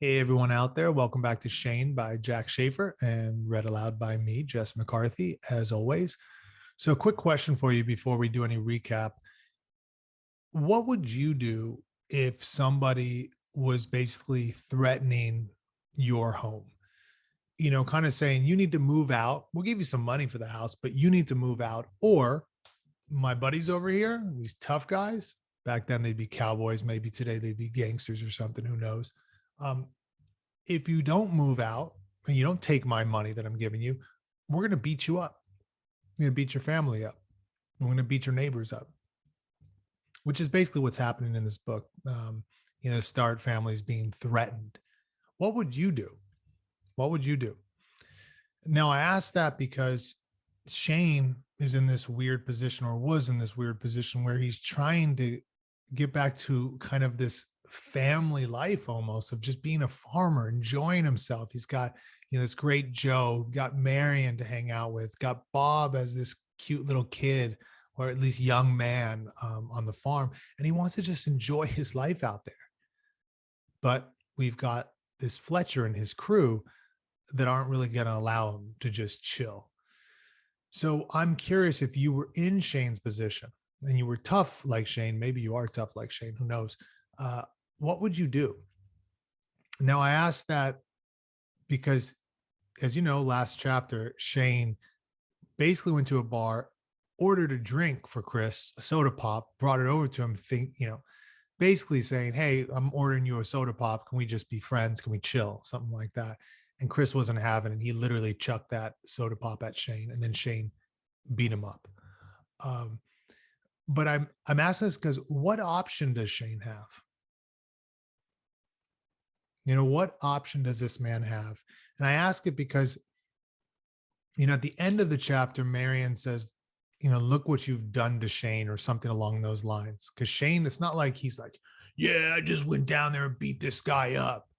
Hey, everyone out there. Welcome back to Shane by Jack Schaefer and read aloud by me, Jess McCarthy, as always. So, quick question for you before we do any recap. What would you do if somebody was basically threatening your home? Kind of saying, you need to move out. We'll give you some money for the house, but you need to move out. Or my buddies over here, these tough guys, back then they'd be cowboys. Maybe today they'd be gangsters or something. Who knows? Um, if you don't move out and you don't take my money that I'm giving you, we're going to beat you up. We're going to beat your family up. We're going to beat your neighbors up, which is basically what's happening in this book. Start families being threatened. What would you do? What would you do? Now, I asked that because Shane is in this weird position, or was in this weird position, where he's trying to get back to kind of this family life almost of just being a farmer, enjoying himself. He's got, this great Joe, got Marion to hang out with, got Bob as this cute little kid, or at least young man on the farm. And he wants to just enjoy his life out there. But we've got this Fletcher and his crew that aren't really going to allow him to just chill. So I'm curious, if you were in Shane's position and you were tough like Shane, maybe you are tough like Shane, who knows? What would you do? Now, I asked that because, as you know, last chapter, Shane basically went to a bar, ordered a drink for Chris, a soda pop, brought it over to him, basically saying, hey, I'm ordering you a soda pop. Can we just be friends? Can we chill? Something like that. And Chris wasn't having it. He literally chucked that soda pop at Shane, and then Shane beat him up. But I'm asking this because what option does Shane have? What option does this man have? And I ask it because, at the end of the chapter, Marion says, look what you've done to Shane, or something along those lines. Because Shane, it's not like he's like, yeah, I just went down there and beat this guy up.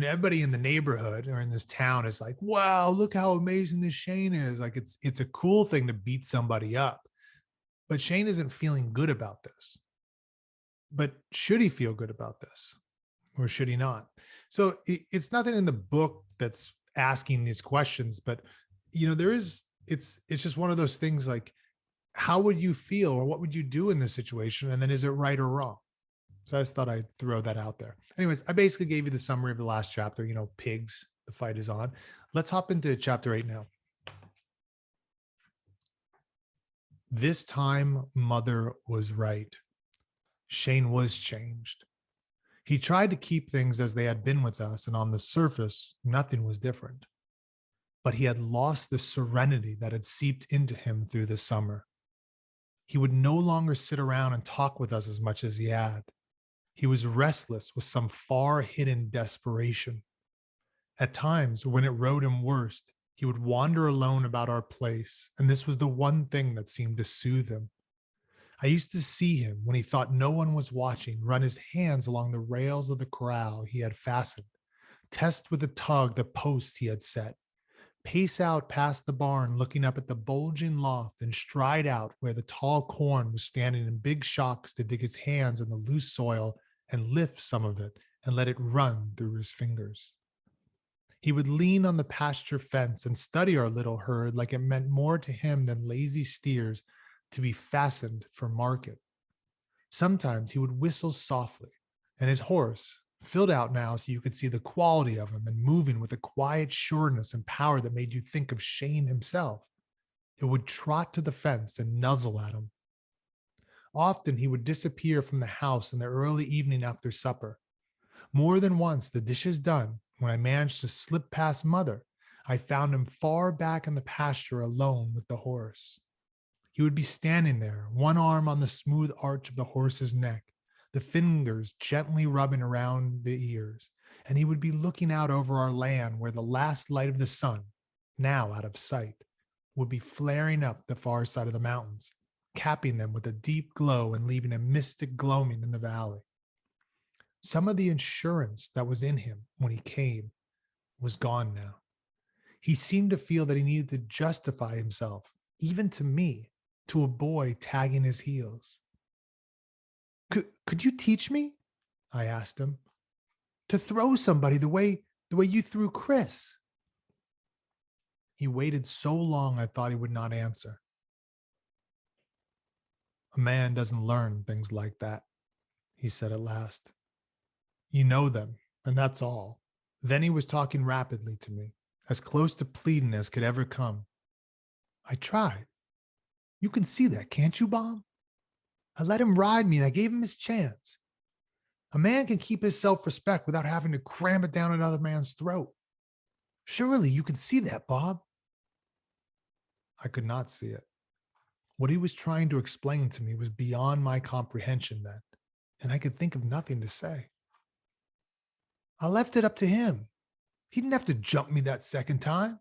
Everybody in the neighborhood or in this town is like, wow, look how amazing this Shane is. Like, it's a cool thing to beat somebody up. But Shane isn't feeling good about this. But should he feel good about this? Or should he not? So it's nothing in the book that's asking these questions, but it's just one of those things like, how would you feel, or what would you do in this situation? And then, is it right or wrong? So I just thought I'd throw that out there. Anyways, I basically gave you the summary of the last chapter, pigs, the fight is on. Let's hop into chapter 8 now. This time, Mother was right. Shane was changed. He tried to keep things as they had been with us, and on the surface, nothing was different. But he had lost the serenity that had seeped into him through the summer. He would no longer sit around and talk with us as much as he had. He was restless with some far hidden desperation. At times, when it rode him worst, he would wander alone about our place, and this was the one thing that seemed to soothe him. I used to see him, when he thought no one was watching, run his hands along the rails of the corral he had fastened, test with a tug the posts he had set, pace out past the barn looking up at the bulging loft, and stride out where the tall corn was standing in big shocks to dig his hands in the loose soil and lift some of it and let it run through his fingers. He would lean on the pasture fence and study our little herd like it meant more to him than lazy steers to be fastened for market. Sometimes he would whistle softly, and his horse, filled out now so you could see the quality of him and moving with a quiet sureness and power that made you think of Shane himself, it would trot to the fence and nuzzle at him. Often he would disappear from the house in the early evening after supper. More than once, the dishes done, when I managed to slip past Mother, I found him far back in the pasture alone with the horse. He would be standing there, one arm on the smooth arch of the horse's neck, the fingers gently rubbing around the ears, and he would be looking out over our land where the last light of the sun, now out of sight, would be flaring up the far side of the mountains, capping them with a deep glow and leaving a mystic gloaming in the valley. Some of the assurance that was in him when he came was gone now. He seemed to feel that he needed to justify himself, even to me, to a boy tagging his heels. Could you teach me? I asked him. to throw somebody the way you threw Chris. He waited so long I thought he would not answer. A man doesn't learn things like that, he said at last. You know them, and that's all. Then he was talking rapidly to me, as close to pleading as could ever come. I tried. You can see that, can't you, Bob? I let him ride me and I gave him his chance. A man can keep his self-respect without having to cram it down another man's throat. Surely you can see that, Bob. I could not see it. What he was trying to explain to me was beyond my comprehension then, and I could think of nothing to say. I left it up to him. He didn't have to jump me that second time.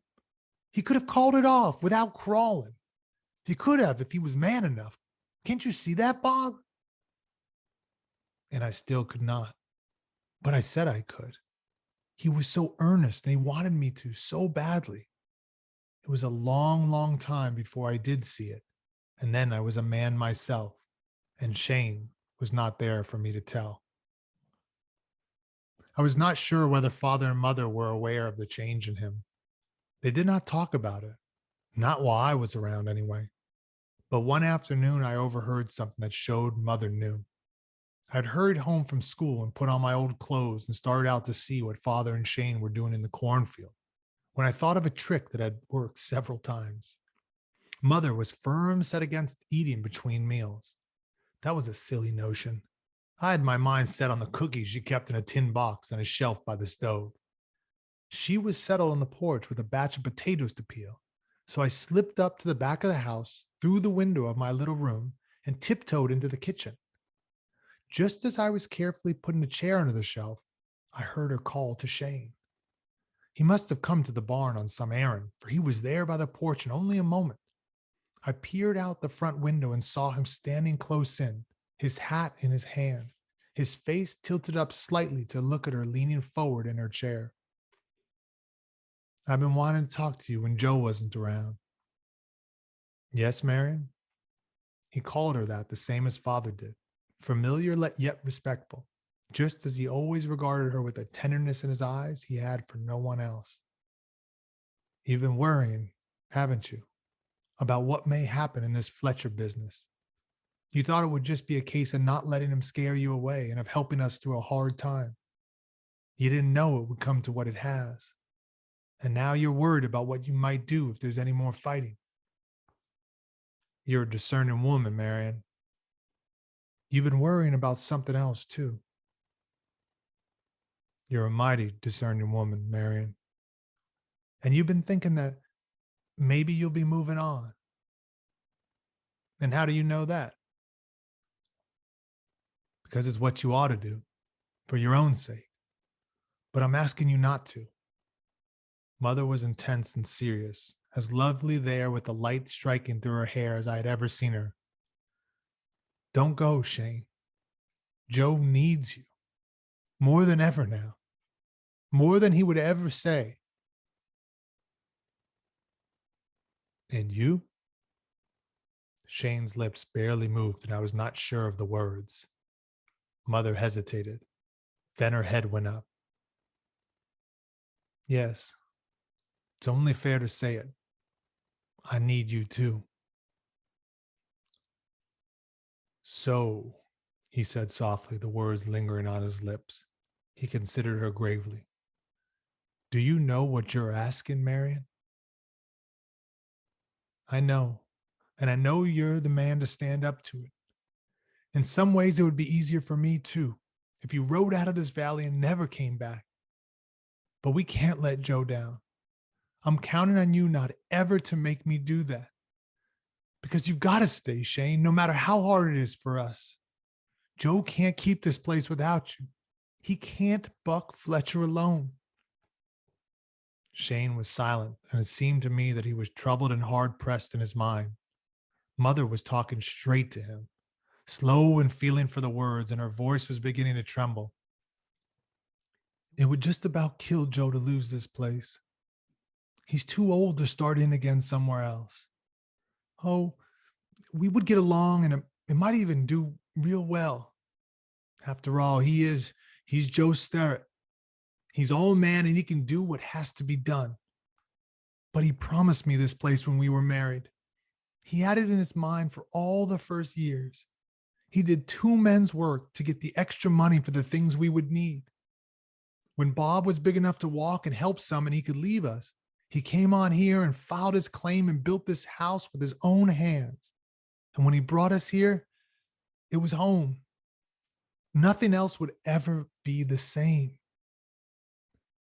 He could have called it off without crawling. He could have if he was man enough. Can't you see that, Bob? And I still could not. But I said I could. He was so earnest and he wanted me to so badly. It was a long, long time before I did see it. And then I was a man myself, and Shane was not there for me to tell. I was not sure whether father and mother were aware of the change in him. They did not talk about it, not while I was around anyway. But one afternoon, I overheard something that showed mother knew. I had hurried home from school and put on my old clothes and started out to see what father and Shane were doing in the cornfield when I thought of a trick that had worked several times. Mother was firm set against eating between meals. That was a silly notion. I had my mind set on the cookies she kept in a tin box on a shelf by the stove. She was settled on the porch with a batch of potatoes to peel, so I slipped up to the back of the house, through the window of my little room, and tiptoed into the kitchen. Just as I was carefully putting a chair under the shelf, I heard her call to Shane. He must have come to the barn on some errand, for he was there by the porch in only a moment. I peered out the front window and saw him standing close in, his hat in his hand, his face tilted up slightly to look at her leaning forward in her chair. I've been wanting to talk to you when Joe wasn't around. Yes, Marion? He called her that the same as father did, familiar yet respectful, just as he always regarded her with a tenderness in his eyes he had for no one else. You've been worrying, haven't you, about what may happen in this Fletcher business? You thought it would just be a case of not letting him scare you away and of helping us through a hard time. You didn't know it would come to what it has. And now you're worried about what you might do if there's any more fighting. You're a discerning woman, Marion. You've been worrying about something else, too. You're a mighty discerning woman, Marion. And you've been thinking that maybe you'll be moving on. And how do you know that? Because it's what you ought to do for your own sake. But I'm asking you not to. Mother was intense and serious, as lovely there with the light striking through her hair as I had ever seen her. Don't go, Shane. Joe needs you. More than ever now. More than he would ever say. And you? Shane's lips barely moved, and I was not sure of the words. Mother hesitated. Then her head went up. Yes, it's only fair to say it. I need you too. So, he said softly, the words lingering on his lips. He considered her gravely. Do you know what you're asking, Marion? I know, and I know you're the man to stand up to it. In some ways, it would be easier for me too, if you rode out of this valley and never came back. But we can't let Joe down. I'm counting on you not ever to make me do that. Because you've got to stay, Shane, no matter how hard it is for us. Joe can't keep this place without you. He can't buck Fletcher alone. Shane was silent, and it seemed to me that he was troubled and hard-pressed in his mind. Mother was talking straight to him, slow and feeling for the words, and her voice was beginning to tremble. It would just about kill Joe to lose this place. He's too old to start in again somewhere else. Oh, we would get along, and it might even do real well. After all, he's Joe Sterrett, He's all man and he can do what has to be done. But he promised me this place when we were married. He had it in his mind for all the first years. He did 2 men's work to get the extra money for the things we would need. When Bob was big enough to walk and help some and he could leave us, he came on here and filed his claim and built this house with his own hands. And when he brought us here, it was home. Nothing else would ever be the same.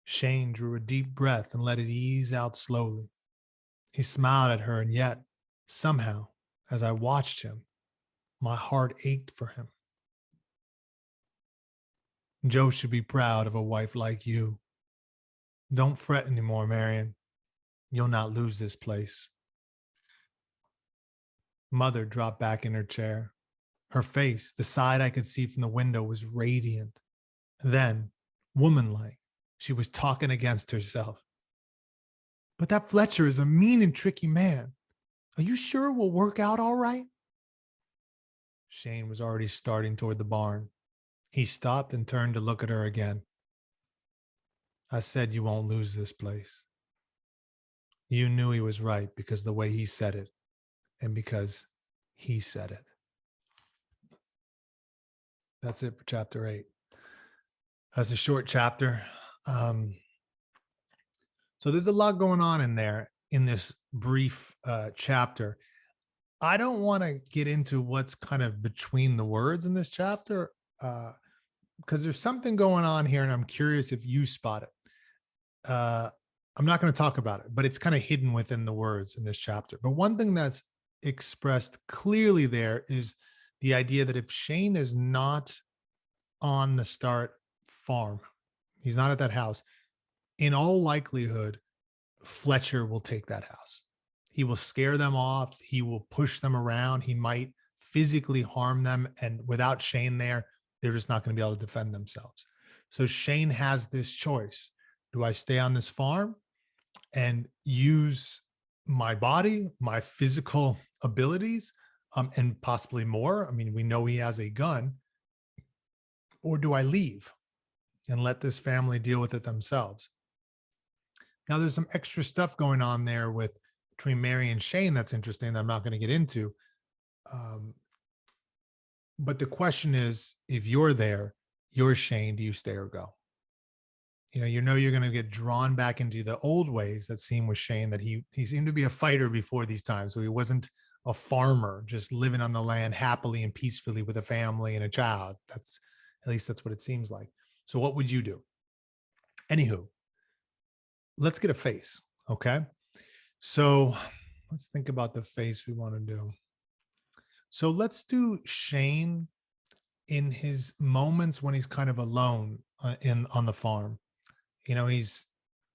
Shane drew a deep breath and let it ease out slowly. He smiled at her, and yet, somehow, as I watched him, my heart ached for him. Joe should be proud of a wife like you. Don't fret anymore, Marion. You'll not lose this place. Mother dropped back in her chair. Her face, the side I could see from the window, was radiant. Then, womanlike, she was talking against herself. But that Fletcher is a mean and tricky man. Are you sure it will work out all right? Shane was already starting toward the barn. He stopped and turned to look at her again. I said you won't lose this place. You knew he was right because the way he said it, and because he said it. That's it for chapter 8. That's a short chapter. So there's a lot going on in there in this brief chapter. I don't want to get into what's kind of between the words in this chapter because there's something going on here, and I'm curious if you spot it. I'm not going to talk about it, but it's kind of hidden within the words in this chapter. But one thing that's expressed clearly there is the idea that if Shane is not on the Start farm, he's not at that house, in all likelihood, Fletcher will take that house. He will scare them off. He will push them around. He might physically harm them. And without Shane there, they're just not going to be able to defend themselves. So Shane has this choice. Do I stay on this farm and use my body, my physical abilities, and possibly more? I mean, we know he has a gun. Or do I leave and let this family deal with it themselves? Now, there's some extra stuff going on there between Mary and Shane that's interesting that I'm not going to get into. But the question is, if you're there, you're Shane, do you stay or go? You know you're going to get drawn back into the old ways that seem with Shane, that he seemed to be a fighter before these times. So he wasn't a farmer just living on the land happily and peacefully with a family and a child. At least that's what it seems like. So what would you do? Anywho, let's get a face. Okay. So let's think about the face we want to do. So let's do Shane in his moments when he's kind of alone on the farm. He's,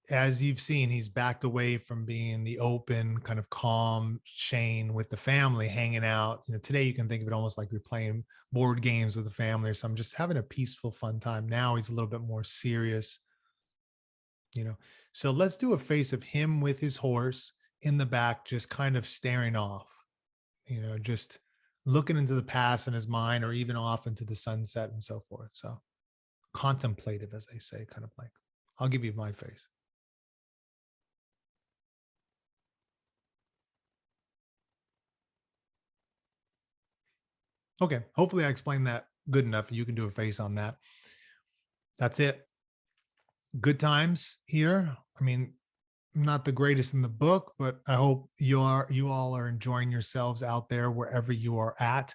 as you've seen, he's backed away from being the open, kind of calm Shane with the family hanging out. Today you can think of it almost like we're playing board games with the family or something, just having a peaceful, fun time. Now he's a little bit more serious, So let's do a face of him with his horse in the back, just kind of staring off, just looking into the past in his mind, or even off into the sunset and so forth. So contemplative, as they say, kind of like. I'll give you my face. Okay, hopefully I explained that good enough. You can do a face on that. That's it. Good times here. I mean, not the greatest in the book, but I hope you all are enjoying yourselves out there wherever you are at.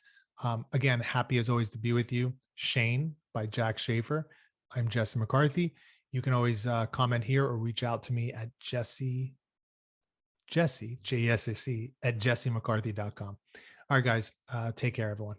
Again, happy as always to be with you. Shane by Jack Schaefer. I'm Jesse McCarthy. You can always comment here or reach out to me at Jesse, J-E-S-S-E, at jessymccarthy.com. All right, guys, take care, everyone.